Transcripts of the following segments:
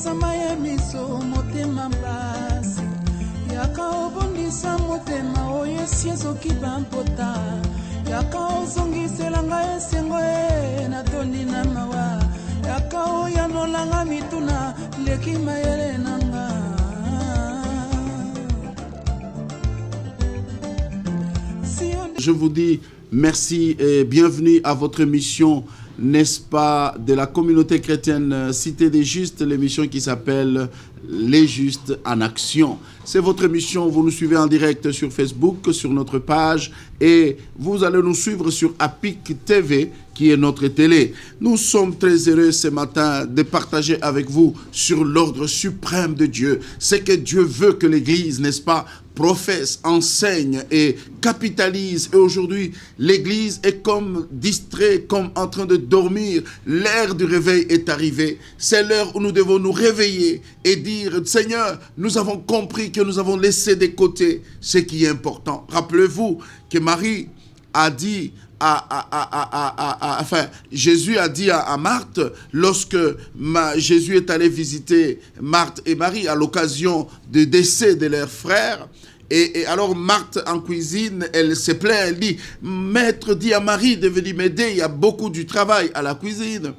masamba ya miso motema basi yaka obondisa motema oyo esi ezoki bampota yaka ozongisela ngai esengo natondi na mawa yaka oyanolanga mituna leki mayele nanga. Je vous dis merci et bienvenue à votre émission, n'est-ce pas, de la communauté chrétienne Cité des Justes, l'émission qui s'appelle Les Justes en Action. C'est votre émission, vous nous suivez en direct sur Facebook, sur notre page, et vous allez nous suivre sur APIC TV, qui est notre télé. Nous sommes très heureux ce matin de partager avec vous sur l'ordre suprême de Dieu. C'est que Dieu veut que l'Église, n'est-ce pas, professe, enseigne et capitalise. Et aujourd'hui, l'Église est comme distraite, comme en train de dormir. L'heure du réveil est arrivée. C'est l'heure où nous devons nous réveiller et dire, Seigneur, nous avons compris que nous avons laissé de côté ce qui est important. Rappelez-vous que Marie a dit Jésus a dit à Marthe, lorsque Jésus est allé visiter Marthe et Marie à l'occasion du décès de leur frère, et alors Marthe en cuisine, elle se plaint, elle dit, Maître dit à Marie de venir m'aider, il y a beaucoup du travail à la cuisine.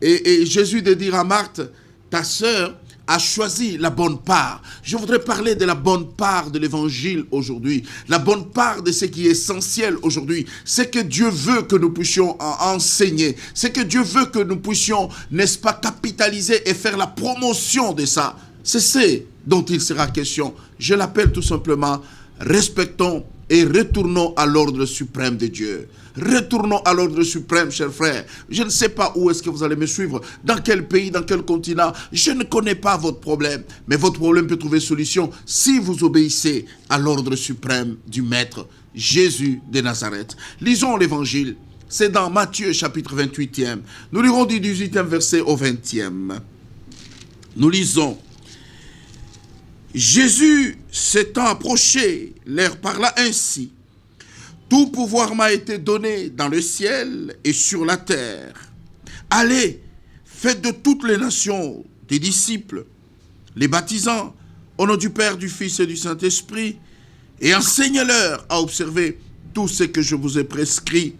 Et Jésus de dire à Marthe, ta sœur a choisi la bonne part. Je voudrais parler de la bonne part de l'évangile aujourd'hui. La bonne part de ce qui est essentiel aujourd'hui. C'est que Dieu veut que nous puissions enseigner. C'est que Dieu veut que nous puissions, n'est-ce pas, capitaliser et faire la promotion de ça. C'est ce dont il sera question. Je l'appelle tout simplement, respectons et retournons à l'ordre suprême de Dieu. Retournons à l'ordre suprême, chers frères. Je ne sais pas où est-ce que vous allez me suivre, dans quel pays, dans quel continent. Je ne connais pas votre problème, mais votre problème peut trouver solution si vous obéissez à l'ordre suprême du Maître, Jésus de Nazareth. Lisons l'évangile. C'est dans Matthieu chapitre 28e. Nous lirons du 18e verset au 20e. Nous lisons. Jésus s'étant approché, leur parla ainsi. Tout pouvoir m'a été donné dans le ciel et sur la terre. Allez, faites de toutes les nations des disciples, les baptisant au nom du Père, du Fils et du Saint-Esprit, et enseignez-leur à observer tout ce que je vous ai prescrit.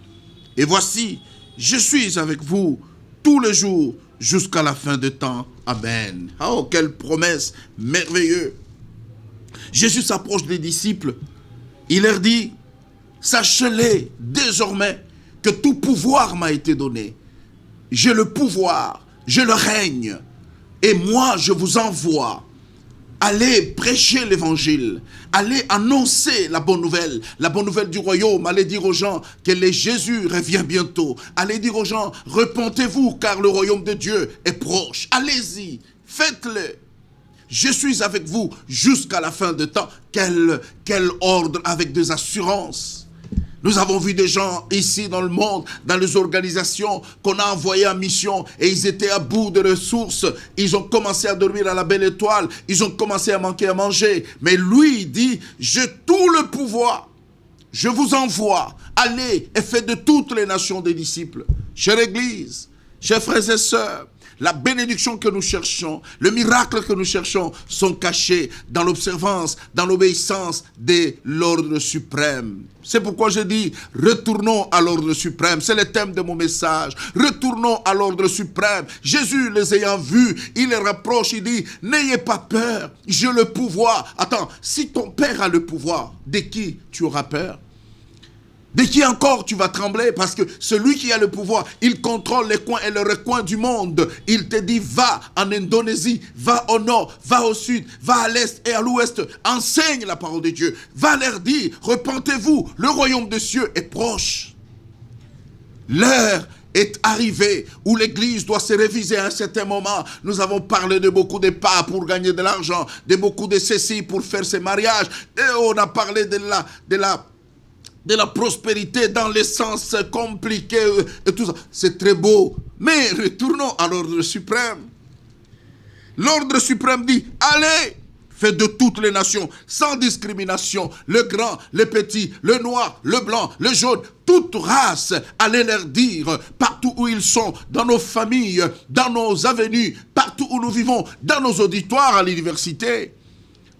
Et voici, je suis avec vous tous les jours jusqu'à la fin de temps. Amen. Oh, quelle promesse merveilleuse. Jésus s'approche des disciples. Il leur dit, sachez-les désormais que tout pouvoir m'a été donné. J'ai le pouvoir, j'ai le règne. Et moi, je vous envoie. Allez prêcher l'évangile. Allez annoncer la bonne nouvelle du royaume. Allez dire aux gens que le Jésus revient bientôt. Allez dire aux gens, repentez-vous car le royaume de Dieu est proche. Allez-y, faites-le. Je suis avec vous jusqu'à la fin de temps. Quel ordre avec des assurances. Nous avons vu des gens ici dans le monde, dans les organisations qu'on a envoyées en mission et ils étaient à bout de ressources. Ils ont commencé à dormir à la belle étoile. Ils ont commencé à manquer à manger. Mais lui, il dit, j'ai tout le pouvoir. Je vous envoie. Allez et faites de toutes les nations des disciples. Chère Église, chers frères et sœurs, la bénédiction que nous cherchons, le miracle que nous cherchons sont cachés dans l'observance, dans l'obéissance de l'ordre suprême. C'est pourquoi je dis, retournons à l'ordre suprême. C'est le thème de mon message. Retournons à l'ordre suprême. Jésus, les ayant vus, il les rapproche, il dit, n'ayez pas peur, j'ai le pouvoir. Attends, si ton Père a le pouvoir, de qui tu auras peur? De qui encore tu vas trembler? Parce que celui qui a le pouvoir, il contrôle les coins et les recoins du monde. Il te dit, va en Indonésie, va au nord, va au sud, va à l'est et à l'ouest. Enseigne la parole de Dieu. Va leur dire, repentez-vous, le royaume des cieux est proche. L'heure est arrivée où l'Église doit se réviser à un certain moment. Nous avons parlé de beaucoup de pas pour gagner de l'argent, de beaucoup de ceci pour faire ses mariages. Et on a parlé de la prospérité dans les sens compliqués et tout ça. C'est très beau. Mais retournons à l'ordre suprême. L'ordre suprême dit, allez, fait de toutes les nations, sans discrimination, le grand, le petit, le noir, le blanc, le jaune, toute race, allez leur dire, partout où ils sont, dans nos familles, dans nos avenues, partout où nous vivons, dans nos auditoires à l'université,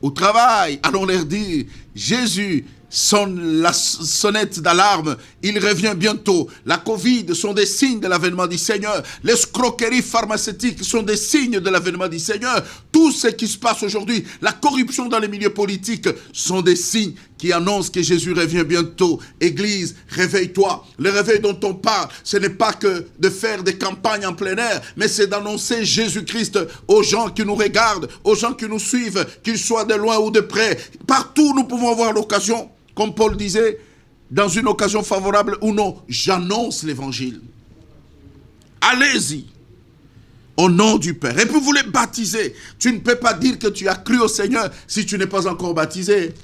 au travail, allons leur dire, Jésus sonne la sonnette d'alarme, il revient bientôt. La Covid sont des signes de l'avènement du Seigneur. Les escroqueries pharmaceutiques sont des signes de l'avènement du Seigneur. Tout ce qui se passe aujourd'hui, la corruption dans les milieux politiques, sont des signes qui annoncent que Jésus revient bientôt. Église, réveille-toi. Le réveil dont on parle, ce n'est pas que de faire des campagnes en plein air, mais c'est d'annoncer Jésus-Christ aux gens qui nous regardent, aux gens qui nous suivent, qu'ils soient de loin ou de près. Partout, nous pouvons avoir l'occasion, comme Paul disait, dans une occasion favorable ou non, j'annonce l'évangile. Allez-y, au nom du Père. Et puis vous les baptisez. Tu ne peux pas dire que tu as cru au Seigneur si tu n'es pas encore baptisé.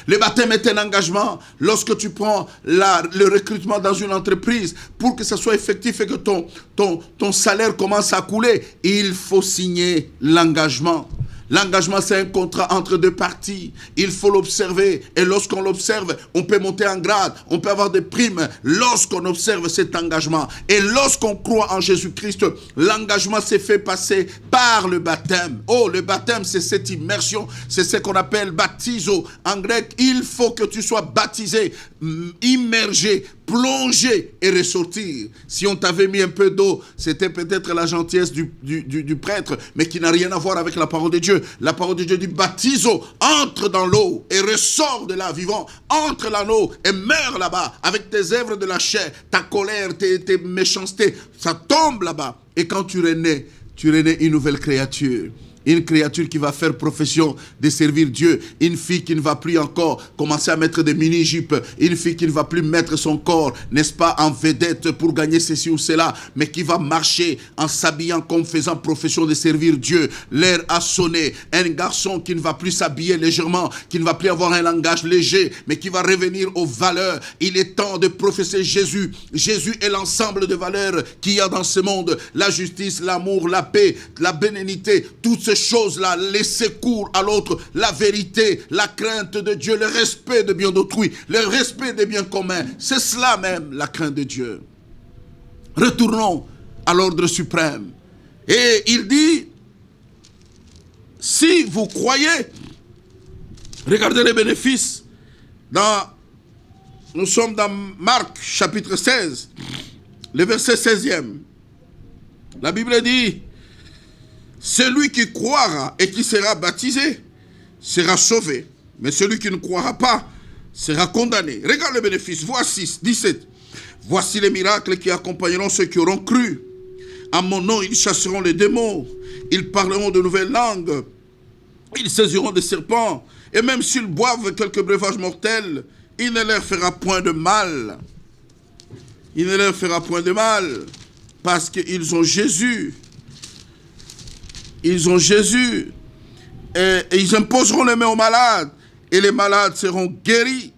Le baptême est un engagement. Lorsque tu prends le recrutement dans une entreprise, pour que ça soit effectif et que ton salaire commence à couler, il faut signer l'engagement. L'engagement, c'est un contrat entre deux parties. Il faut l'observer. Et lorsqu'on l'observe, on peut monter en grade. On peut avoir des primes lorsqu'on observe cet engagement. Et lorsqu'on croit en Jésus-Christ, l'engagement s'est fait passer par le baptême. Oh, le baptême, c'est cette immersion. C'est ce qu'on appelle baptizo. En grec, il faut que tu sois baptisé, immergé, plonger et ressortir. Si on t'avait mis un peu d'eau, c'était peut-être la gentillesse du prêtre, mais qui n'a rien à voir avec la parole de Dieu. La parole de Dieu dit, baptizo, entre dans l'eau et ressort de là vivant. Entre dans l'eau et meurs là-bas avec tes œuvres de la chair, ta colère, tes méchancetés. Ça tombe là-bas. Et quand tu renais une nouvelle créature. Une créature qui va faire profession de servir Dieu. Une fille qui ne va plus encore commencer à mettre des mini-jupes. Une fille qui ne va plus mettre son corps, n'est-ce pas, en vedette pour gagner ceci ou cela, mais qui va marcher en s'habillant comme faisant profession de servir Dieu. L'heure a sonné. Un garçon qui ne va plus s'habiller légèrement, qui ne va plus avoir un langage léger, mais qui va revenir aux valeurs. Il est temps de professer Jésus. Jésus est l'ensemble de valeurs qu'il y a dans ce monde. La justice, l'amour, la paix, la bénédiction, toutes ces choses-là, laisser cours à l'autre, la vérité, la crainte de Dieu, le respect de bien d'autrui, le respect des biens communs. C'est cela même, la crainte de Dieu. Retournons à l'ordre suprême. Et il dit, si vous croyez, regardez les bénéfices. Nous sommes dans Marc, chapitre 16, le verset 16e. La Bible dit, celui qui croira et qui sera baptisé sera sauvé. Mais celui qui ne croira pas sera condamné. Regarde le bénéfice. Voici, 17. Voici les miracles qui accompagneront ceux qui auront cru. En mon nom, ils chasseront les démons. Ils parleront de nouvelles langues. Ils saisiront des serpents. Et même s'ils boivent quelques breuvages mortels, il ne leur fera point de mal. Il ne leur fera point de mal. Parce qu'ils ont Jésus. Ils ont Jésus et ils imposeront les mains aux malades et les malades seront guéris.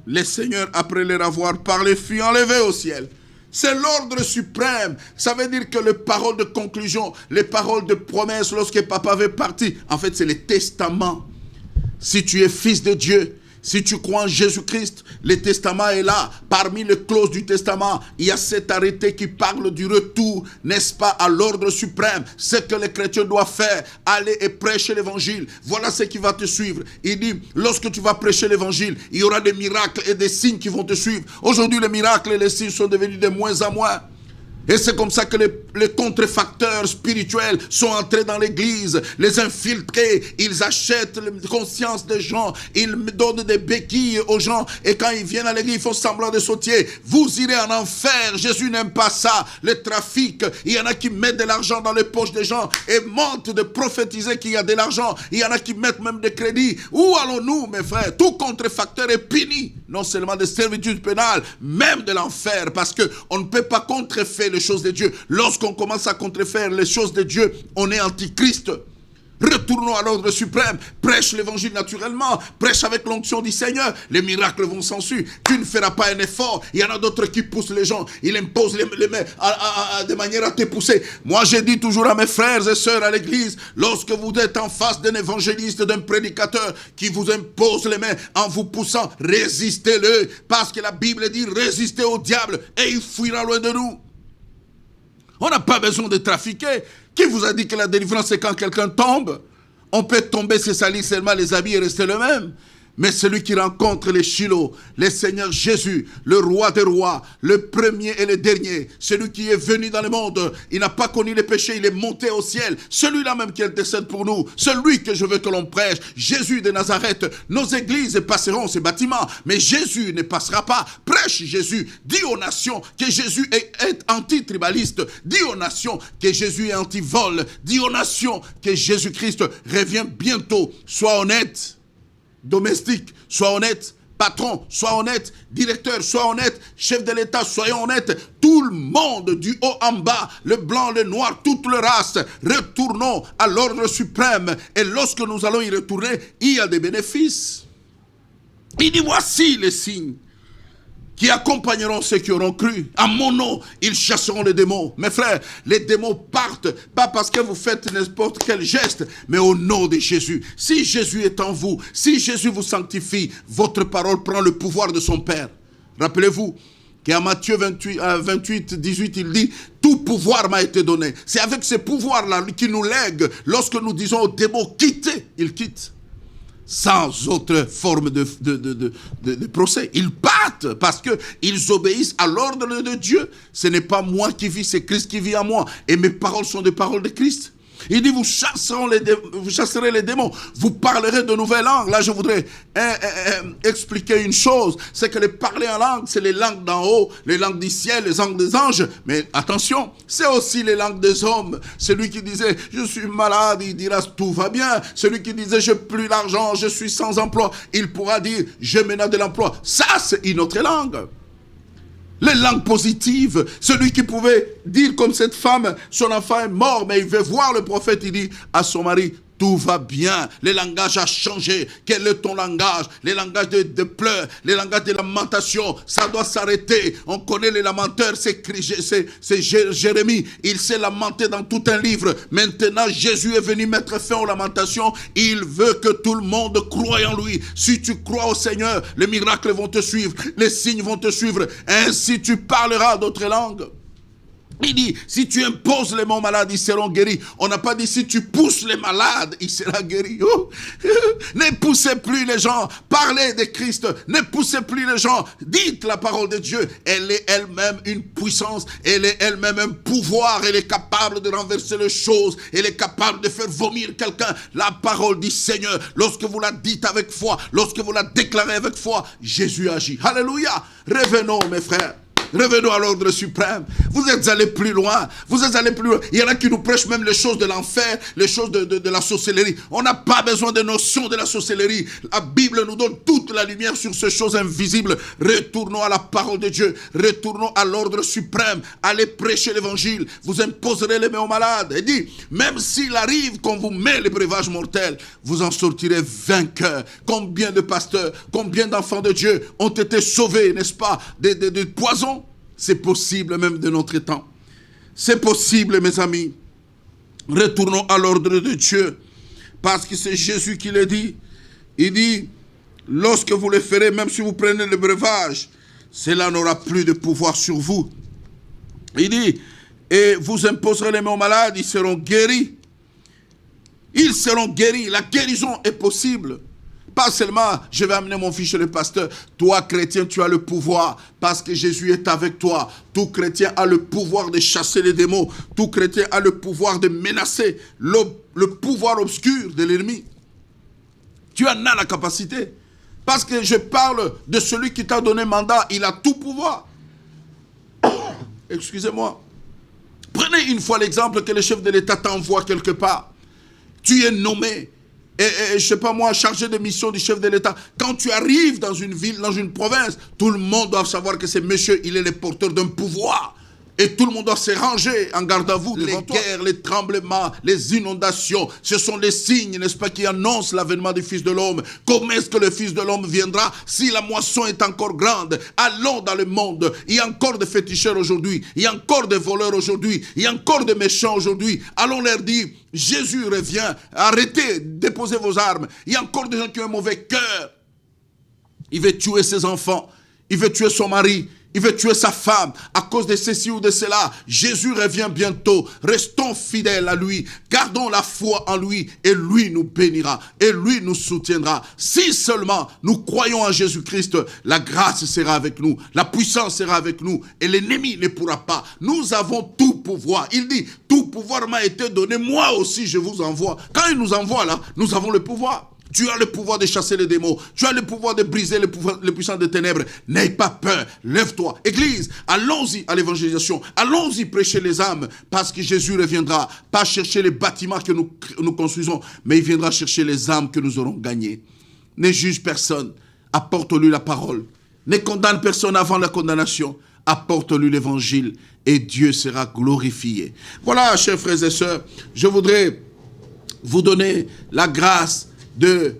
Les seigneurs, après leur avoir parlé, furent enlevés au ciel. C'est l'ordre suprême. Ça veut dire que les paroles de conclusion, les paroles de promesse lorsque papa avait parti, en fait c'est le testament. Si tu es fils de Dieu, si tu crois en Jésus-Christ, le testament est là. Parmi les clauses du testament, il y a cet arrêté qui parle du retour, n'est-ce pas, à l'ordre suprême. Ce que les chrétiens doivent faire, aller et prêcher l'évangile. Voilà ce qui va te suivre. Il dit, lorsque tu vas prêcher l'évangile, il y aura des miracles et des signes qui vont te suivre. Aujourd'hui, les miracles et les signes sont devenus de moins en moins. Et c'est comme ça que les contrefacteurs spirituels sont entrés dans l'église, les infiltrés, ils achètent la conscience des gens, ils donnent des béquilles aux gens, et quand ils viennent à l'église, ils font semblant de sautier. Vous irez en enfer, Jésus n'aime pas ça, le trafic. Il y en a qui mettent de l'argent dans les poches des gens et mentent de prophétiser qu'il y a de l'argent. Il y en a qui mettent même des crédits. Où allons-nous, mes frères? Tout contrefacteur est puni, non seulement de servitude pénale, même de l'enfer, parce qu'on ne peut pas contrefaire les choses de Dieu. Lorsqu'on commence à contrefaire les choses de Dieu, on est antichrist. Retournons à l'ordre suprême. Prêche l'évangile naturellement. Prêche avec l'onction du Seigneur. Les miracles vont s'ensuivre. Tu ne feras pas un effort. Il y en a d'autres qui poussent les gens. Ils imposent les mains de manière à te pousser. Moi, j'ai dit toujours à mes frères et sœurs à l'église, lorsque vous êtes en face d'un évangéliste, d'un prédicateur qui vous impose les mains en vous poussant, résistez-le. Parce que la Bible dit, résistez au diable et il fuira loin de nous. On n'a pas besoin de trafiquer. Qui vous a dit que la délivrance, c'est quand quelqu'un tombe? On peut tomber, se salir seulement les habits et rester le même. Mais celui qui rencontre les Shiloh, le Seigneur Jésus, le roi des rois, le premier et le dernier, celui qui est venu dans le monde, il n'a pas connu les péchés, il est monté au ciel. Celui-là même qui intercède pour nous, celui que je veux que l'on prêche, Jésus de Nazareth. Nos églises passeront, ces bâtiments, mais Jésus ne passera pas. Prêche Jésus. Dis aux nations que Jésus est anti-tribaliste. Dis aux nations que Jésus est anti-vol. Dis aux nations que Jésus-Christ revient bientôt. Sois honnête. Domestique, sois honnête. Patron, sois honnête. Directeur, sois honnête. Chef de l'État, soyons honnêtes. Tout le monde, du haut en bas, le blanc, le noir, toute la race, retournons à l'ordre suprême. Et lorsque nous allons y retourner, il y a des bénéfices. Il dit, voici les signes qui accompagneront ceux qui auront cru. À mon nom, ils chasseront les démons. Mes frères, les démons partent, pas parce que vous faites n'importe quel geste, mais au nom de Jésus. Si Jésus est en vous, si Jésus vous sanctifie, votre parole prend le pouvoir de son Père. Rappelez-vous qu'en Matthieu 28, 18, il dit, tout pouvoir m'a été donné. C'est avec ce pouvoir-là qu'il nous lègue. Lorsque nous disons aux démons, quittez, ils quittent. Sans autre forme de procès. Ils partent parce qu'ils obéissent à l'ordre de Dieu. Ce n'est pas moi qui vis, c'est Christ qui vit en moi. Et mes paroles sont des paroles de Christ. Il dit, vous chasserez les démons, vous parlerez de nouvelles langues. Là, je voudrais expliquer une chose, c'est que les parler en langue, c'est les langues d'en haut, les langues du ciel, les langues des anges. Mais attention, c'est aussi les langues des hommes. Celui qui disait, je suis malade, il dira, tout va bien. Celui qui disait, je n'ai plus d'argent, je suis sans emploi, il pourra dire, je menace de l'emploi. Ça, c'est une autre langue. Les langues positives, celui qui pouvait dire comme cette femme, son enfant est mort, mais il veut voir le prophète, il dit à son mari, tout va bien. Le langage a changé. Quel est ton langage? Les langages de pleurs, les langages de lamentation, ça doit s'arrêter. On connaît les lamenteurs, c'est Jérémie. Il s'est lamenté dans tout un livre. Maintenant, Jésus est venu mettre fin aux lamentations. Il veut que tout le monde croie en lui. Si tu crois au Seigneur, les miracles vont te suivre, les signes vont te suivre. Ainsi, tu parleras d'autres langues. Il dit, si tu imposes les mots malades, ils seront guéris. On n'a pas dit, si tu pousses les malades, ils seront guéris. Oh. Ne poussez plus les gens. Parlez de Christ. Ne poussez plus les gens. Dites la parole de Dieu. Elle est elle-même une puissance. Elle est elle-même un pouvoir. Elle est capable de renverser les choses. Elle est capable de faire vomir quelqu'un. La parole du Seigneur, lorsque vous la dites avec foi, lorsque vous la déclarez avec foi, Jésus agit. Alléluia. Revenons, mes frères. Revenons à l'ordre suprême. Vous êtes allés plus loin. Vous êtes allés plus loin. Il y en a qui nous prêchent même les choses de l'enfer, les choses de la sorcellerie. On n'a pas besoin de notions de la sorcellerie. La Bible nous donne toute la lumière sur ces choses invisibles. Retournons à la parole de Dieu. Retournons à l'ordre suprême. Allez prêcher l'évangile. Vous imposerez les mains aux malades. Et dit, même s'il arrive qu'on vous met les breuvages mortels, vous en sortirez vainqueurs. Combien de pasteurs, combien d'enfants de Dieu ont été sauvés, n'est-ce pas, de poison? C'est possible même de notre temps. C'est possible, mes amis. Retournons à l'ordre de Dieu. Parce que c'est Jésus qui le dit. Il dit, lorsque vous le ferez, même si vous prenez le breuvage, cela n'aura plus de pouvoir sur vous. Il dit, et vous imposerez les mains aux malades, ils seront guéris. Ils seront guéris. La guérison est possible. Pas seulement, je vais amener mon fils chez le pasteur. Toi, chrétien, tu as le pouvoir parce que Jésus est avec toi. Tout chrétien a le pouvoir de chasser les démons. Tout chrétien a le pouvoir de menacer le pouvoir obscur de l'ennemi. Tu en as la capacité. Parce que je parle de celui qui t'a donné mandat. Il a tout pouvoir. Excusez-moi. Prenez une fois l'exemple que le chef de l'État t'envoie quelque part. Tu es nommé. Et je ne sais pas moi, chargé de mission du chef de l'État. Quand tu arrives dans une ville, dans une province, tout le monde doit savoir que ce monsieur, il est le porteur d'un pouvoir. Et tout le monde doit se ranger en garde à vous devant toi. Les guerres, les tremblements, les inondations, ce sont les signes, n'est-ce pas, qui annoncent l'avènement du Fils de l'homme. Comment est-ce que le Fils de l'homme viendra si la moisson est encore grande? Allons dans le monde. Il y a encore des féticheurs aujourd'hui. Il y a encore des voleurs aujourd'hui. Il y a encore des méchants aujourd'hui. Allons leur dire, Jésus revient. Arrêtez, déposez vos armes. Il y a encore des gens qui ont un mauvais cœur. Il veut tuer ses enfants. Il veut tuer son mari. Il veut tuer sa femme à cause de ceci ou de cela. Jésus revient bientôt. Restons fidèles à lui. Gardons la foi en lui et lui nous bénira et lui nous soutiendra. Si seulement nous croyons en Jésus-Christ, la grâce sera avec nous, la puissance sera avec nous et l'ennemi ne pourra pas. Nous avons tout pouvoir. Il dit, tout pouvoir m'a été donné. Moi aussi, je vous envoie. Quand il nous envoie là, nous avons le pouvoir. Tu as le pouvoir de chasser les démons. Tu as le pouvoir de briser les puissants des ténèbres. N'aie pas peur. Lève-toi. Église, allons-y à l'évangélisation. Allons-y prêcher les âmes. Parce que Jésus reviendra. Pas chercher les bâtiments que nous construisons. Mais il viendra chercher les âmes que nous aurons gagnées. Ne juge personne. Apporte-lui la parole. Ne condamne personne avant la condamnation. Apporte-lui l'évangile. Et Dieu sera glorifié. Voilà, chers frères et sœurs. Je voudrais vous donner la grâce de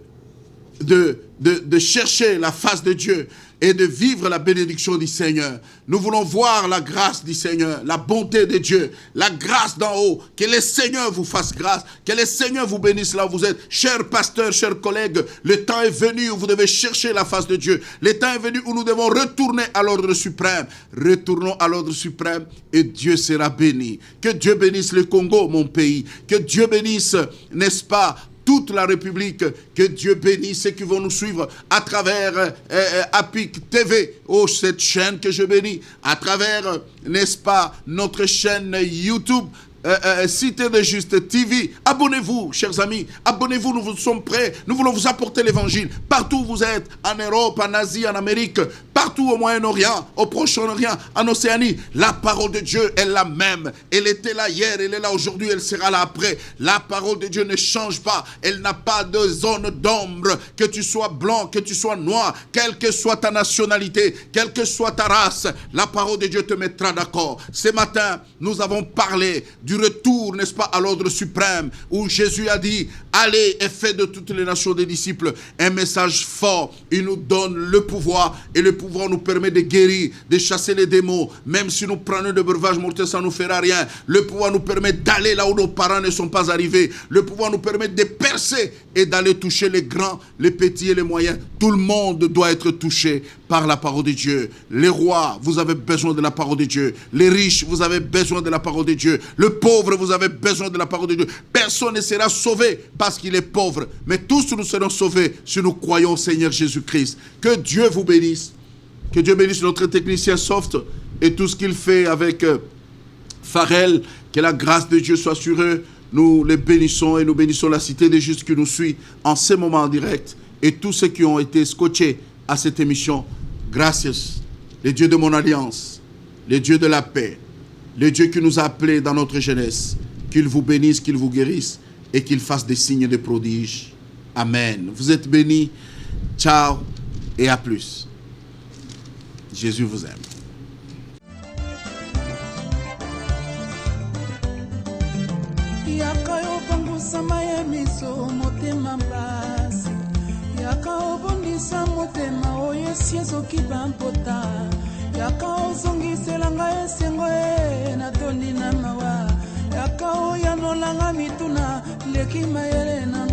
chercher la face de Dieu et de vivre la bénédiction du Seigneur. Nous voulons voir la grâce du Seigneur, la bonté de Dieu, la grâce d'en haut. Que le Seigneur vous fasse grâce, que le Seigneur vous bénisse là où vous êtes. Chers pasteurs, chers collègues, le temps est venu où vous devez chercher la face de Dieu. Le temps est venu où nous devons retourner à l'ordre suprême. Retournons à l'ordre suprême et Dieu sera béni. Que Dieu bénisse le Congo, mon pays. Que Dieu bénisse, n'est-ce pas, toute la République. Que Dieu bénisse ceux qui vont nous suivre à travers APIC TV, cette chaîne que je bénis, à travers, n'est-ce pas, notre chaîne YouTube, Cité de Juste TV. Abonnez-vous, chers amis. Abonnez-vous, nous sommes prêts. Nous voulons vous apporter l'évangile. Partout où vous êtes, en Europe, en Asie, en Amérique, partout au Moyen-Orient, au Proche-Orient, en Océanie. La parole de Dieu est la même. Elle était là hier, elle est là aujourd'hui, elle sera là après. La parole de Dieu ne change pas. Elle n'a pas de zone d'ombre. Que tu sois blanc, que tu sois noir, quelle que soit ta nationalité, quelle que soit ta race, la parole de Dieu te mettra d'accord. Ce matin, nous avons parlé du retour, n'est-ce pas, à l'ordre suprême, où Jésus a dit, allez et faites de toutes les nations des disciples. Un message fort. Il nous donne le pouvoir, et le pouvoir nous permet de guérir, de chasser les démons. Même si nous prenons de breuvages mortels, ça ne nous fera rien. Le pouvoir nous permet d'aller là où nos parents ne sont pas arrivés. Le pouvoir nous permet de percer et d'aller toucher les grands, les petits et les moyens. Tout le monde doit être touché par la parole de Dieu. Les rois, vous avez besoin de la parole de Dieu. Les riches, vous avez besoin de la parole de Dieu. Le pauvre, vous avez besoin de la parole de Dieu. Personne ne sera sauvé parce qu'il est pauvre. Mais tous nous serons sauvés si nous croyons au Seigneur Jésus-Christ. Que Dieu vous bénisse. Que Dieu bénisse notre technicien Soft et tout ce qu'il fait avec Pharrell. Que la grâce de Dieu soit sur eux. Nous les bénissons et nous bénissons la cité des justes qui nous suit en ce moment en direct. Et tous ceux qui ont été scotchés à cette émission. Gracias. Les dieux de mon alliance. Les dieux de la paix. Le Dieu qui nous a appelés dans notre jeunesse, qu'il vous bénisse, qu'il vous guérisse et qu'il fasse des signes de prodiges. Amen. Vous êtes bénis. Ciao et à plus. Jésus vous aime. Yaka ozongisela ngai esengo natondi na mawa yaka oyanola nga mituna leki mayele na